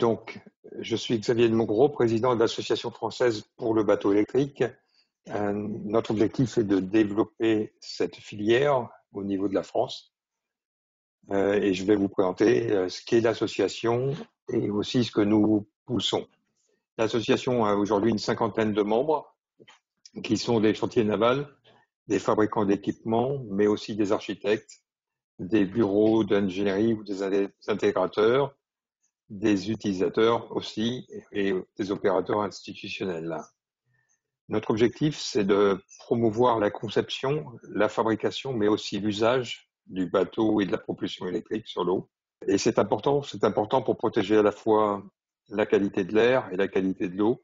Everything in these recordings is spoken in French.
Donc, je suis Xavier de Mongros, président de l'Association française pour le bateau électrique. Notre objectif est de développer cette filière au niveau de la France. Et je vais vous présenter ce qu'est l'association et aussi ce que nous poussons. L'association a aujourd'hui une cinquantaine de membres qui sont des chantiers navals, des fabricants d'équipements, mais aussi des architectes, des bureaux d'ingénierie ou des intégrateurs, des utilisateurs aussi et des opérateurs institutionnels. Notre objectif, c'est de promouvoir la conception, la fabrication, mais aussi l'usage du bateau et de la propulsion électrique sur l'eau. Et c'est important pour protéger à la fois la qualité de l'air et la qualité de l'eau.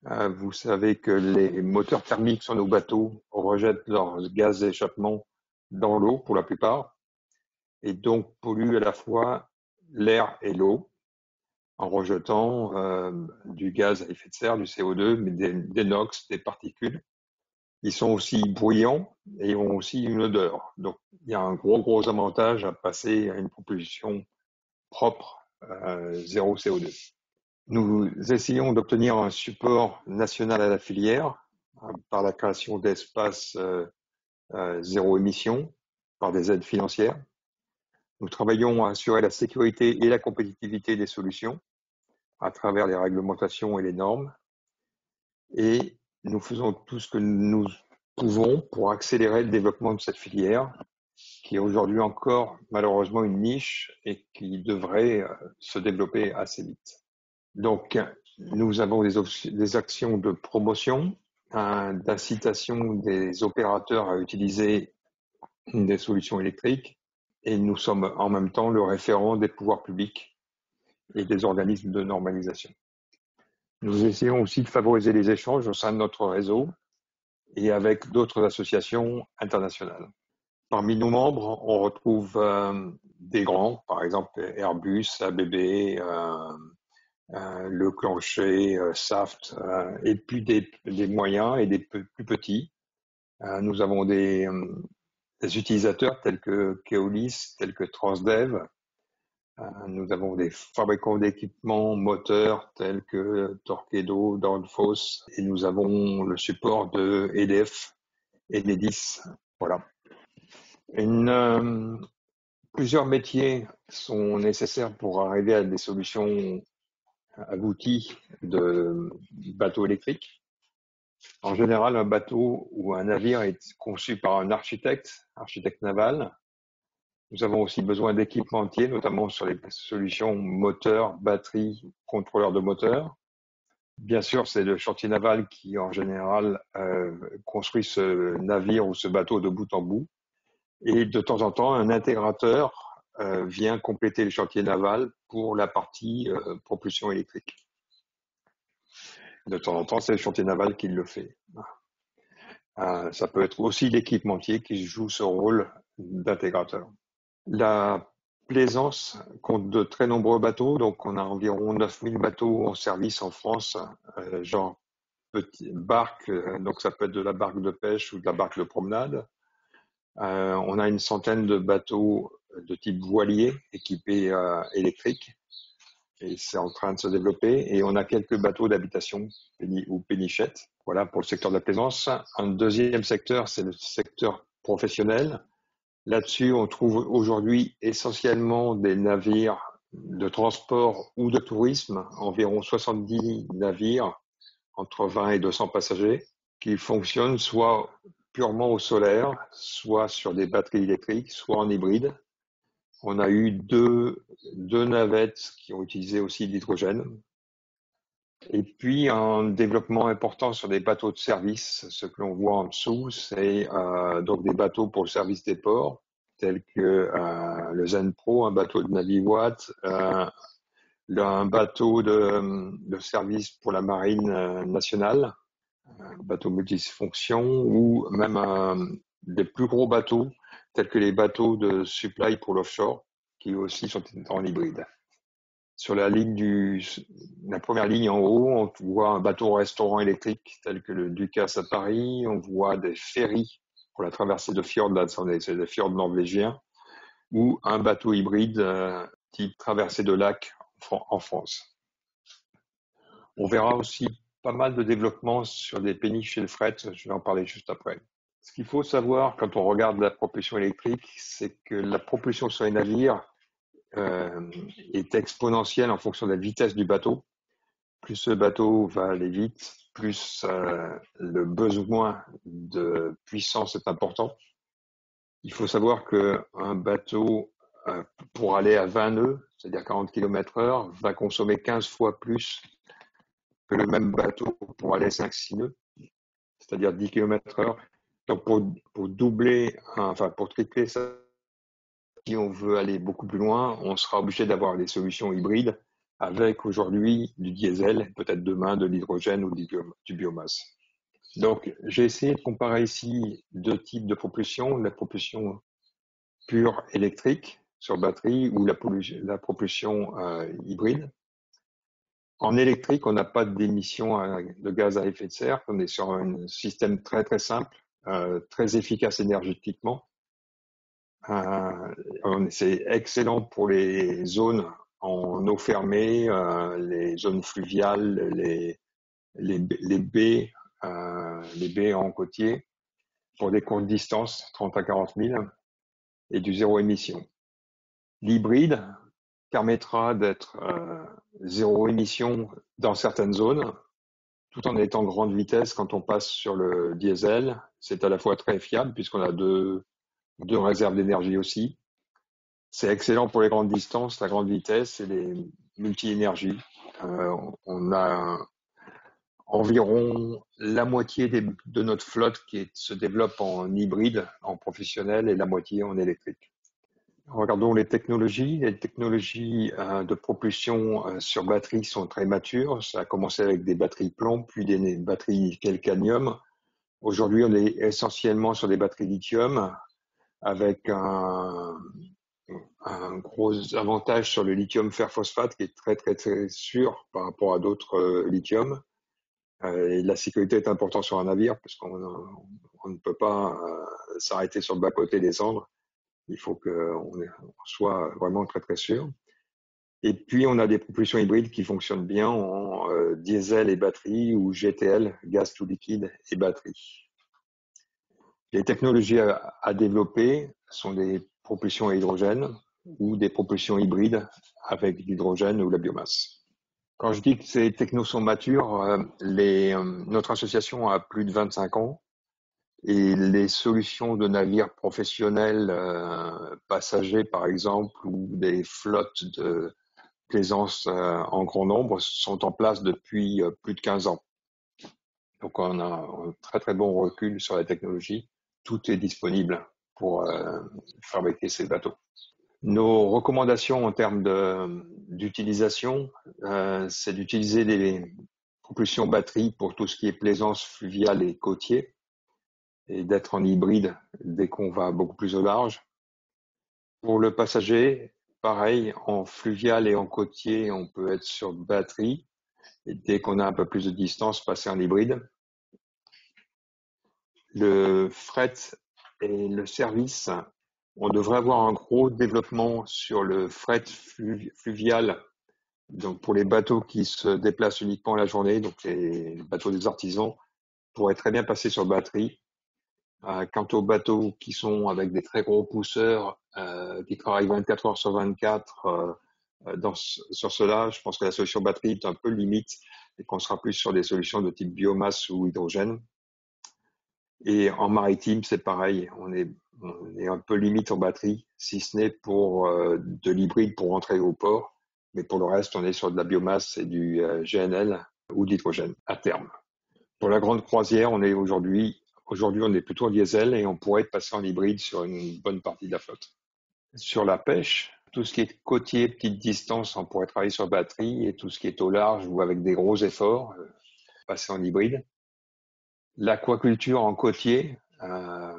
Vous savez que les moteurs thermiques sur nos bateaux rejettent leurs gaz d'échappement dans l'eau pour la plupart, et donc polluent à la fois l'air et l'eau en rejetant du gaz à effet de serre, du CO2, mais des NOx, des particules. Ils sont aussi bruyants et ont aussi une odeur. Donc, il y a un gros avantage à passer à une propulsion propre, zéro CO2. Nous essayons d'obtenir un support national à la filière par la création d'espaces zéro émission, par des aides financières. Nous travaillons à assurer la sécurité et la compétitivité des solutions à travers les réglementations et les normes. Et nous faisons tout ce que nous pouvons pour accélérer le développement de cette filière, qui est aujourd'hui encore malheureusement une niche et qui devrait se développer assez vite. Donc, nous avons des actions de promotion, d'incitation des opérateurs à utiliser des solutions électriques, et nous sommes en même temps le référent des pouvoirs publics et des organismes de normalisation. Nous essayons aussi de favoriser les échanges au sein de notre réseau et avec d'autres associations internationales. Parmi nos membres, on retrouve des grands, par exemple Airbus, ABB, Le Clancher, Saft, et puis des moyens et des plus petits. Nous avons des utilisateurs tels que Keolis, tels que Transdev. Nous avons des fabricants d'équipements moteurs tels que Torqeedo, Danfoss, et nous avons le support de EDF et Enedis. Voilà. Plusieurs métiers sont nécessaires pour arriver à des solutions abouties de bateaux électriques. En général, un bateau ou un navire est conçu par un architecte naval. Nous avons aussi besoin d'équipementiers, notamment sur les solutions moteurs, batteries, contrôleurs de moteurs. Bien sûr, c'est le chantier naval qui, en général, construit ce navire ou ce bateau de bout en bout. Et de temps en temps, un intégrateur vient compléter le chantier naval pour la partie propulsion électrique. De temps en temps, c'est le chantier naval qui le fait. Ça peut être aussi l'équipementier qui joue ce rôle d'intégrateur. La plaisance compte de très nombreux bateaux, donc on a environ 9000 bateaux en service en France, genre petite barque, donc ça peut être de la barque de pêche ou de la barque de promenade. On a une centaine de bateaux de type voilier équipés électriques, et c'est en train de se développer. Et on a quelques bateaux d'habitation ou pénichettes. Voilà pour le secteur de la plaisance. Un deuxième secteur, c'est le secteur professionnel. Là-dessus, on trouve aujourd'hui essentiellement des navires de transport ou de tourisme, environ 70 navires entre 20 et 200 passagers, qui fonctionnent soit purement au solaire, soit sur des batteries électriques, soit en hybride. On a eu deux navettes qui ont utilisé aussi de l'hydrogène. Et puis, un développement important sur des bateaux de service. Ce que l'on voit en dessous, c'est donc des bateaux pour le service des ports, tels que le Zen Pro, un bateau de Naviwatt, un bateau de service pour la marine nationale, un bateau multifonction, ou même des plus gros bateaux, tels que les bateaux de supply pour l'offshore, qui aussi sont en hybride. Sur la première ligne en haut, on voit un bateau-restaurant électrique tel que le Ducasse à Paris. On voit des ferries pour la traversée de fjords, là, c'est des fjords norvégiens, ou un bateau hybride type traversée de lac en en France. On verra aussi pas mal de développement sur des péniches et le fret, je vais en parler juste après. Ce qu'il faut savoir quand on regarde la propulsion électrique, c'est que la propulsion sur les navires est exponentielle en fonction de la vitesse du bateau. Plus le bateau va aller vite, plus le besoin de puissance est important. Il faut savoir qu'un bateau, pour aller à 20 nœuds, c'est-à-dire 40 km/h, va consommer 15 fois plus que le même bateau pour aller à 5-6 nœuds, c'est-à-dire 10 km/h. Donc pour doubler, enfin pour tripler ça, si on veut aller beaucoup plus loin, on sera obligé d'avoir des solutions hybrides avec aujourd'hui du diesel, peut-être demain de l'hydrogène ou du biomasse. Donc j'ai essayé de comparer ici deux types de propulsion, la propulsion pure électrique sur batterie ou la propulsion hybride. En électrique, on n'a pas d'émissions de gaz à effet de serre, on est sur un système très très simple, très efficace énergétiquement. C'est excellent pour les zones en eau fermée, les zones fluviales, les baies en côtier, pour des courtes distances, 30 à 40 000, et du zéro émission. L'hybride permettra d'être zéro émission dans certaines zones, tout en étant grande vitesse quand on passe sur le diesel. C'est à la fois très fiable, puisqu'on a deux réserves d'énergie aussi. C'est excellent pour les grandes distances, la grande vitesse et les multi-énergies. On a environ la moitié de notre flotte qui se développe en hybride, en professionnel, et la moitié en électrique. Regardons les technologies. Les technologies de propulsion sur batterie sont très matures. Ça a commencé avec des batteries plomb, puis des batteries nickel-cadmium. Aujourd'hui, on est essentiellement sur des batteries lithium, avec un gros avantage sur le lithium fer phosphate qui est très très très sûr par rapport à d'autres lithium. Et la sécurité est importante sur un navire parce qu'on ne peut pas s'arrêter sur le bas-côté et descendre. Il faut qu'on soit vraiment très très sûr. Et puis on a des propulsions hybrides qui fonctionnent bien en diesel et batterie ou GTL, gaz tout liquide et batterie. Les technologies à développer sont des propulsions à hydrogène ou des propulsions hybrides avec l'hydrogène ou la biomasse. Quand je dis que ces technos sont matures, notre association a plus de 25 ans et les solutions de navires professionnels passagers, par exemple, ou des flottes de plaisance en grand nombre sont en place depuis plus de 15 ans. Donc on a un très très bon recul sur la technologie. Tout est disponible pour fabriquer ces bateaux. Nos recommandations en termes d'utilisation, c'est d'utiliser des propulsions batterie pour tout ce qui est plaisance fluviale et côtier, et d'être en hybride dès qu'on va beaucoup plus au large. Pour le passager, pareil, en fluvial et en côtier, on peut être sur batterie, et dès qu'on a un peu plus de distance, passer en hybride. Le fret et le service, on devrait avoir un gros développement sur le fret fluvial, donc pour les bateaux qui se déplacent uniquement la journée, donc les bateaux des artisans pourraient très bien passer sur batterie. Quant aux bateaux qui sont avec des très gros pousseurs, qui travaillent 24 heures sur 24, sur cela, je pense que la solution batterie est un peu limite et qu'on sera plus sur des solutions de type biomasse ou hydrogène. Et en maritime, c'est pareil, on est un peu limite en batterie, si ce n'est pour de l'hybride pour rentrer au port, mais pour le reste, on est sur de la biomasse et du GNL ou de l'hydrogène à terme. Pour la grande croisière, on est aujourd'hui, on est plutôt en diesel et on pourrait passer en hybride sur une bonne partie de la flotte. Sur la pêche, tout ce qui est côtier, petite distance, on pourrait travailler sur batterie, et tout ce qui est au large ou avec des gros efforts, passer en hybride. L'aquaculture en côtier,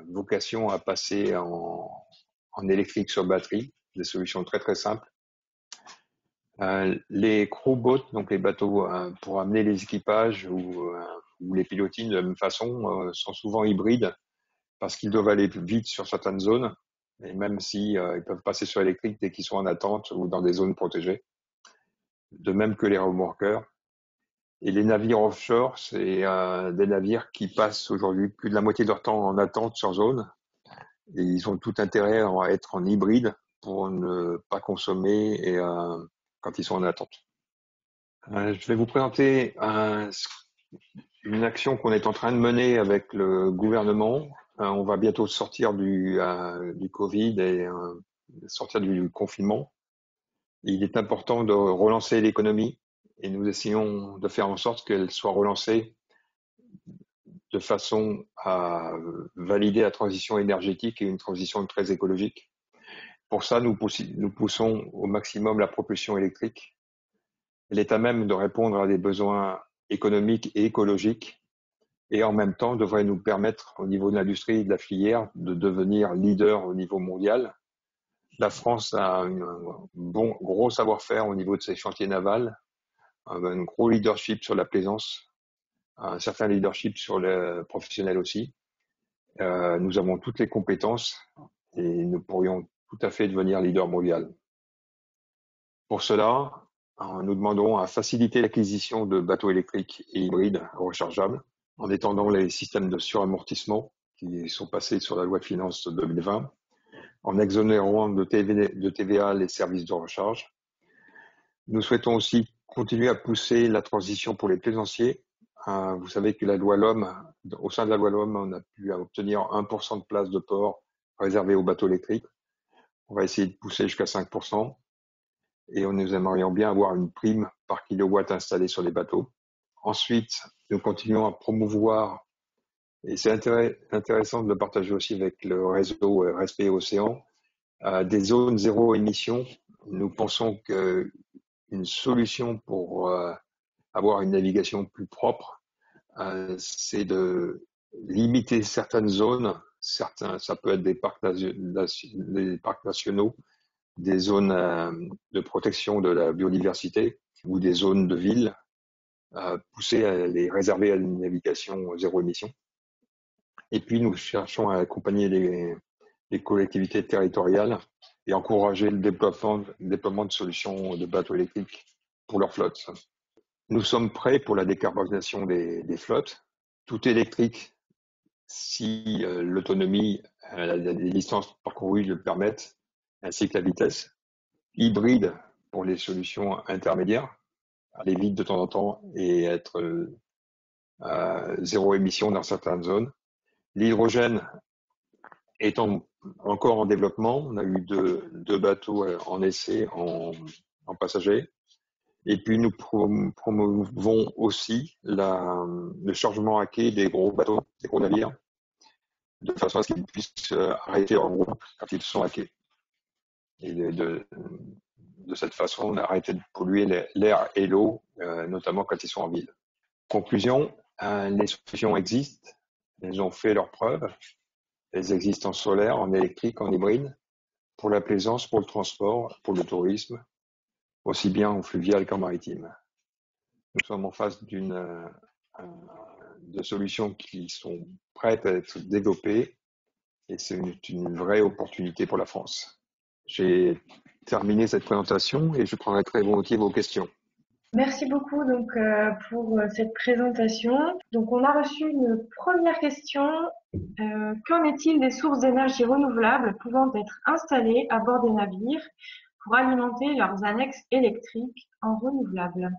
vocation à passer en électrique sur batterie, des solutions très très simples. Les crew boats, donc les bateaux pour amener les équipages ou les pilotines de la même façon, sont souvent hybrides parce qu'ils doivent aller vite sur certaines zones, et même si ils peuvent passer sur électrique dès qu'ils sont en attente ou dans des zones protégées. de même que les remorqueurs. Et les navires offshore, c'est des navires qui passent aujourd'hui plus de la moitié de leur temps en attente sur zone. Et ils ont tout intérêt à être en hybride pour ne pas consommer quand ils sont en attente. Je vais vous présenter une action qu'on est en train de mener avec le gouvernement. On va bientôt sortir du Covid et sortir du confinement. Il est important de relancer l'économie et nous essayons de faire en sorte qu'elle soit relancée de façon à valider la transition énergétique et une transition très écologique. Pour ça, nous poussons au maximum la propulsion électrique. Elle est à même de répondre à des besoins économiques et écologiques et en même temps devrait nous permettre, au niveau de l'industrie et de la filière, de devenir leader au niveau mondial. La France a un gros savoir-faire au niveau de ses chantiers navals, un gros leadership sur la plaisance, un certain leadership sur le professionnel aussi. Nous avons toutes les compétences et nous pourrions tout à fait devenir leader mondial. Pour cela, nous demandons à faciliter l'acquisition de bateaux électriques et hybrides rechargeables en étendant les systèmes de suramortissement qui sont passés sur la loi de finances 2020, en exonérant de TVA les services de recharge. Nous souhaitons aussi continuer à pousser la transition pour les plaisanciers. Vous savez que au sein de la loi LOM, on a pu obtenir 1% de place de port réservée aux bateaux électriques. On va essayer de pousser jusqu'à 5%. Et nous aimerions bien avoir une prime par kilowatt installé sur les bateaux. Ensuite, nous continuons à promouvoir, et c'est intéressant de le partager aussi avec le réseau Respect Océan, des zones zéro émission. Nous pensons qu'une solution pour avoir une navigation plus propre, c'est de limiter certaines zones. Ça peut être des parcs nationaux, des zones de protection de la biodiversité ou des zones de ville, pousser à les réserver à une navigation zéro émission. Et puis, nous cherchons à accompagner les collectivités territoriales et encourager le déploiement de solutions de bateaux électriques pour leur flotte. Nous sommes prêts pour la décarbonation des flottes, tout électrique si l'autonomie, les distances parcourues le permettent, ainsi que la vitesse. Hybride pour les solutions intermédiaires, aller vite de temps en temps et être zéro émission dans certaines zones. L'hydrogène étant encore en développement, on a eu deux bateaux en essai en passagers. Et puis nous promouvons aussi le chargement à quai des gros bateaux, des gros navires, de façon à ce qu'ils puissent arrêter en route quand ils sont à quai. Et de cette façon, on a arrêté de polluer l'air et l'eau, notamment quand ils sont en ville. Conclusion, les solutions existent, elles ont fait leurs preuves, elles existent en solaire, en électrique, en hybride, pour la plaisance, pour le transport, pour le tourisme, aussi bien en fluvial qu'en maritime. Nous sommes en face de solutions qui sont prêtes à être développées et c'est une vraie opportunité pour la France. J'ai terminé cette présentation et je prendrai très volontiers vos questions. Merci beaucoup pour cette présentation. Donc on a reçu une première question. Qu'en est-il des sources d'énergie renouvelables pouvant être installées à bord des navires pour alimenter leurs annexes électriques en renouvelables?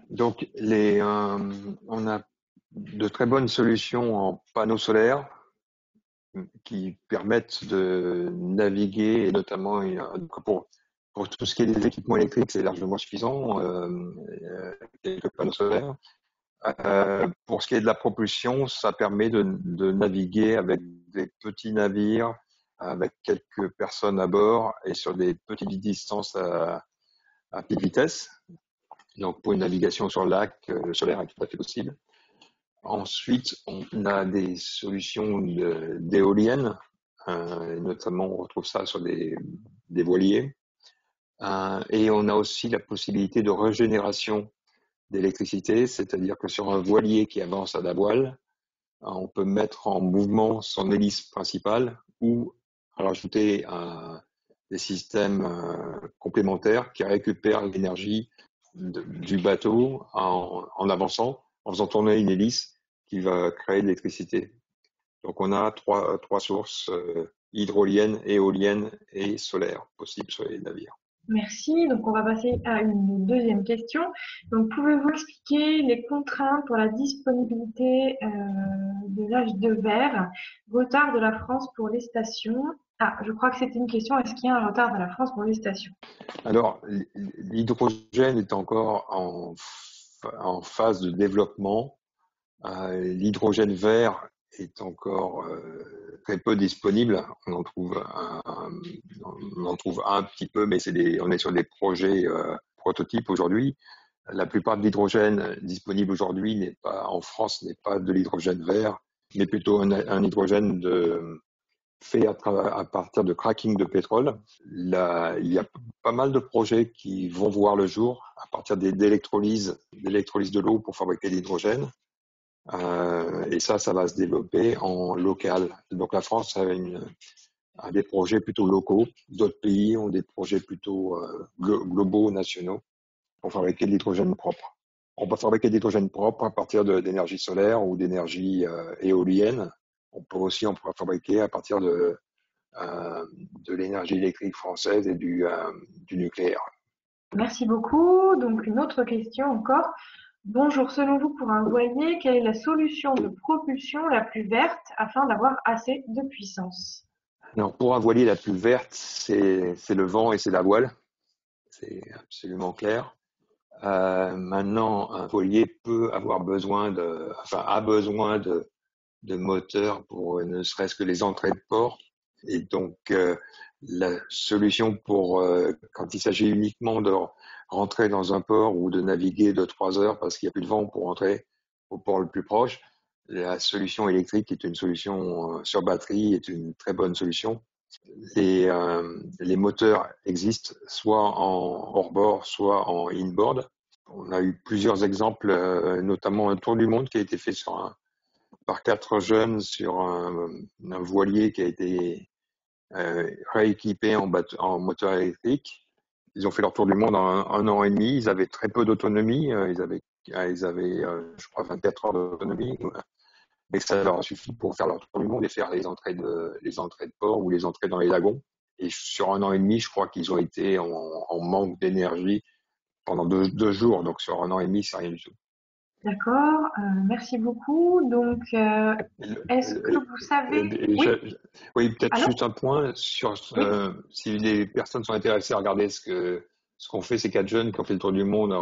Donc on a de très bonnes solutions en panneaux solaires qui permettent de naviguer et notamment pour tout ce qui est des équipements électriques, c'est largement suffisant, quelques panneaux solaires. Pour ce qui est de la propulsion, ça permet de naviguer avec des petits navires, avec quelques personnes à bord et sur des petites distances à petite vitesse. Donc pour une navigation sur le lac, le solaire est tout à fait possible. Ensuite, on a des solutions d'éoliennes, notamment on retrouve ça sur des voiliers. Et on a aussi la possibilité de régénération d'électricité, c'est-à-dire que sur un voilier qui avance à la voile, on peut mettre en mouvement son hélice principale ou rajouter des systèmes complémentaires qui récupèrent l'énergie du bateau en avançant, en faisant tourner une hélice qui va créer de l'électricité. Donc on a trois sources hydroliennes, éoliennes et solaires possibles sur les navires. Merci. Donc, on va passer à une deuxième question. Donc, pouvez-vous expliquer les contraintes pour la disponibilité de l'âge de verre, retard de la France pour les stations? Ah, je crois que c'était une question. Est-ce qu'il y a un retard de la France pour les stations? Alors, l'hydrogène est encore en phase de développement. L'hydrogène vert est encore très peu disponible. On en trouve un petit peu, mais on est sur des projets prototypes aujourd'hui. La plupart de l'hydrogène disponible aujourd'hui en France n'est pas de l'hydrogène vert, mais plutôt un hydrogène fait à partir de cracking de pétrole. Là, il y a pas mal de projets qui vont voir le jour à partir d'électrolyse de l'eau pour fabriquer de l'hydrogène. Et ça va se développer en local. Donc la France a des projets plutôt locaux. D'autres pays ont des projets plutôt globaux, nationaux, pour fabriquer de l'hydrogène propre. On peut fabriquer de l'hydrogène propre à partir d'énergie solaire ou d'énergie éolienne. On peut aussi en fabriquer à partir de l'énergie électrique française et du nucléaire. Merci beaucoup. Donc, une autre question encore. Bonjour, selon vous, pour un voilier, quelle est la solution de propulsion la plus verte afin d'avoir assez de puissance? Alors, pour un voilier, la plus verte, c'est le vent et c'est la voile. C'est absolument clair. Maintenant, un voilier a besoin de moteurs pour ne serait-ce que les entrées de port. Et donc, la solution quand il s'agit uniquement de rentrer dans un port ou de naviguer 2-3 heures parce qu'il n'y a plus de vent pour rentrer au port le plus proche, la solution électrique est une solution sur batterie, est une très bonne solution. Les moteurs existent soit en hors-bord, soit en in-board. On a eu plusieurs exemples, notamment un tour du monde qui a été fait par 4 jeunes sur un voilier qui a été rééquipés en moteur électrique. Ils ont fait leur tour du monde en un an et demi. Ils avaient très peu d'autonomie. Ils avaient je crois, 24 heures d'autonomie. Mais ça leur a suffi pour faire leur tour du monde et faire les entrées de port ou les entrées dans les lagons. Et sur un an et demi, je crois qu'ils ont été en manque d'énergie pendant deux jours. Donc sur un an et demi, c'est rien du tout. D'accord, merci beaucoup. Donc, est-ce que vous savez... Oui, Oui, peut-être allô? juste un point sur Oui, si les personnes sont intéressées à regarder ce qu'ont fait ces 4 jeunes qui ont fait le tour du monde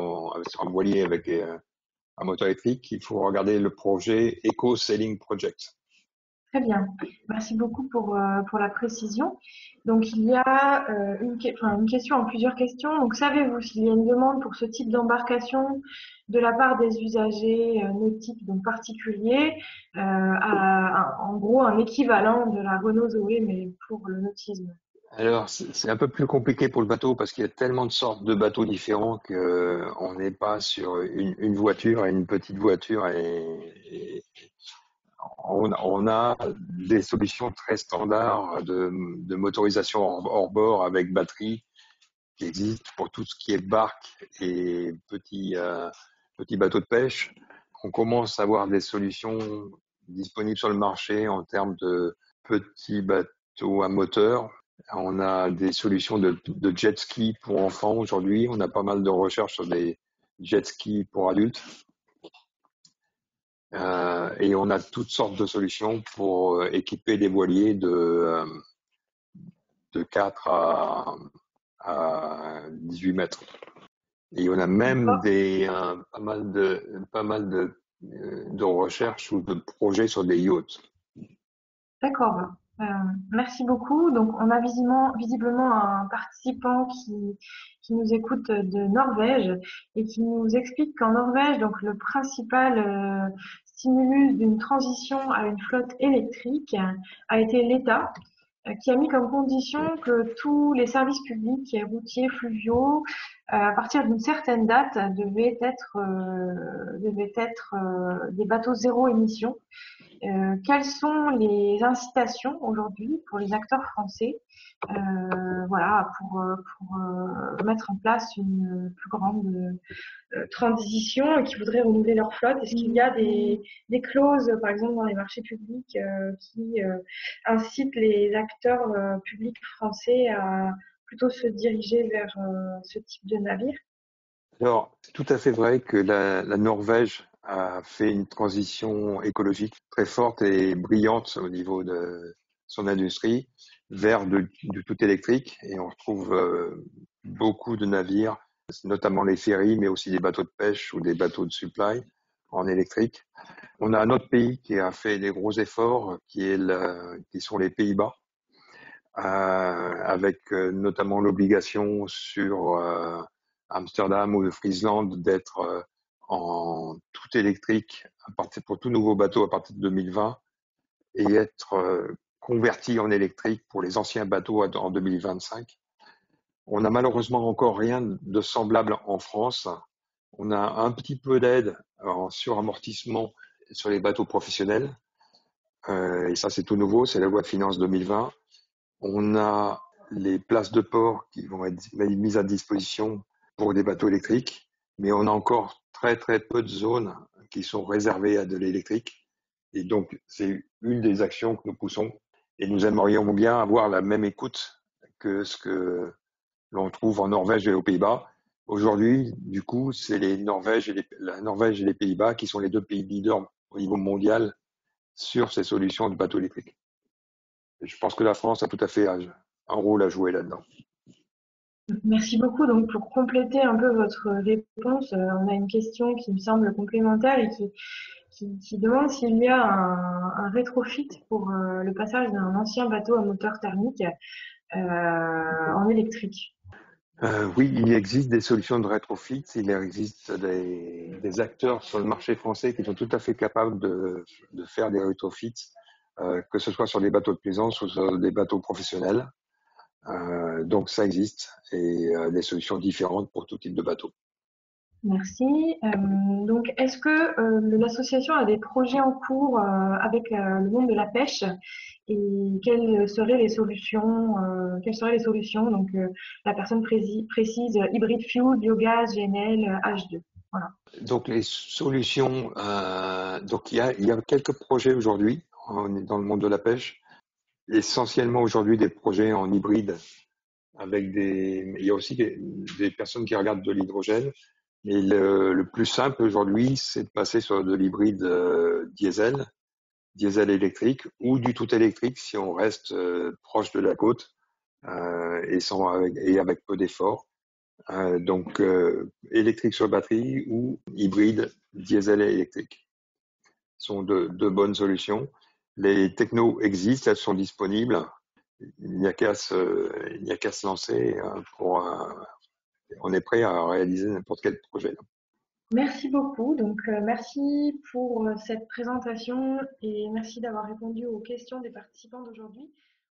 sur un voilier avec un moteur électrique. Il faut regarder le projet Eco Sailing Project. très bien. Merci beaucoup pour la précision. Donc, il y a une question en plusieurs questions. Donc, savez-vous s'il y a une demande pour ce type d'embarcation de la part des usagers nautiques, donc particuliers, en gros un équivalent de la Renault Zoé, mais pour le nautisme? Alors, c'est un peu plus compliqué pour le bateau parce qu'il y a tellement de sortes de bateaux différents qu'on n'est pas sur une voiture et une petite voiture et on a des solutions très standards de motorisation hors bord avec batterie qui existent pour tout ce qui est barque et petits bateaux de pêche. On commence à avoir des solutions disponibles sur le marché en termes de petits bateaux à moteur. On a des solutions de jet ski pour enfants aujourd'hui. On a pas mal de recherches sur des jet skis pour adultes. Et on a toutes sortes de solutions pour équiper des voiliers de 4 à 18 mètres. Et on a même D'accord. pas mal de recherches ou de projets sur des yachts. D'accord. Euh, Merci beaucoup. Donc, on a visiblement un participant qui nous écoute de Norvège et qui nous explique qu'en Norvège, donc le principal stimulus d'une transition à une flotte électrique a été l'État, qui a mis comme condition que tous les services publics, routiers, fluviaux, à partir d'une certaine date, devaient être des bateaux zéro émission. Quelles sont les incitations aujourd'hui pour les acteurs français, voilà, pour mettre en place une plus grande transition et qui voudraient renouveler leur flotte? Est-ce qu'il y a des clauses, par exemple, dans les marchés publics qui incitent les acteurs publics français à plutôt se diriger vers ce type de navire? Alors, c'est tout à fait vrai que la Norvège a fait une transition écologique très forte et brillante au niveau de son industrie vers du tout électrique. Et on retrouve beaucoup de navires, notamment les ferries, mais aussi des bateaux de pêche ou des bateaux de supply en électrique. On a un autre pays qui a fait des gros efforts, qui sont les Pays-Bas, avec notamment l'obligation sur Amsterdam ou le Friesland d'être en tout électrique pour tout nouveau bateau à partir de 2020 et être converti en électrique pour les anciens bateaux en 2025. On n'a malheureusement encore rien de semblable en France. On a un petit peu d'aide en suramortissement sur les bateaux professionnels. Et ça, c'est tout nouveau, c'est la loi de finances 2020. On a les places de port qui vont être mises à disposition pour des bateaux électriques, mais on a encore très très peu de zones qui sont réservées à de l'électrique. Et donc, c'est une des actions que nous poussons. Et nous aimerions bien avoir la même écoute que ce que l'on trouve en Norvège et aux Pays-Bas. Aujourd'hui, du coup, c'est la Norvège et les Pays-Bas qui sont les deux pays leaders au niveau mondial sur ces solutions de bateaux électriques. Et je pense que la France a tout à fait un rôle à jouer là-dedans. Merci beaucoup. Donc, pour compléter un peu votre réponse, on a une question qui me semble complémentaire et qui demande s'il y a un rétrofit pour le passage d'un ancien bateau à moteur thermique en électrique. Oui, il existe des solutions de rétrofit. Il existe des acteurs sur le marché français qui sont tout à fait capables de faire des rétrofits, que ce soit sur des bateaux de plaisance ou sur des bateaux professionnels. Donc ça existe et des solutions différentes pour tout type de bateau. Merci. Donc, est-ce que l'association a des projets en cours avec le monde de la pêche et quelles seraient les solutions Donc, la personne précise hybride fuel, biogaz, GNL, H2. Voilà. Donc les solutions, donc il y a quelques projets aujourd'hui dans le monde de la pêche, essentiellement aujourd'hui des projets en hybride il y a aussi des personnes qui regardent de l'hydrogène, mais le plus simple aujourd'hui, c'est de passer sur de l'hybride diesel électrique ou du tout électrique si on reste proche de la côte et avec peu d'efforts. Donc électrique sur batterie ou hybride diesel et électrique sont de bonnes solutions. Les technos existent, elles sont disponibles. Il n'y a qu'à se lancer on est prêt à réaliser n'importe quel projet. Merci beaucoup. Donc, merci pour cette présentation et merci d'avoir répondu aux questions des participants d'aujourd'hui.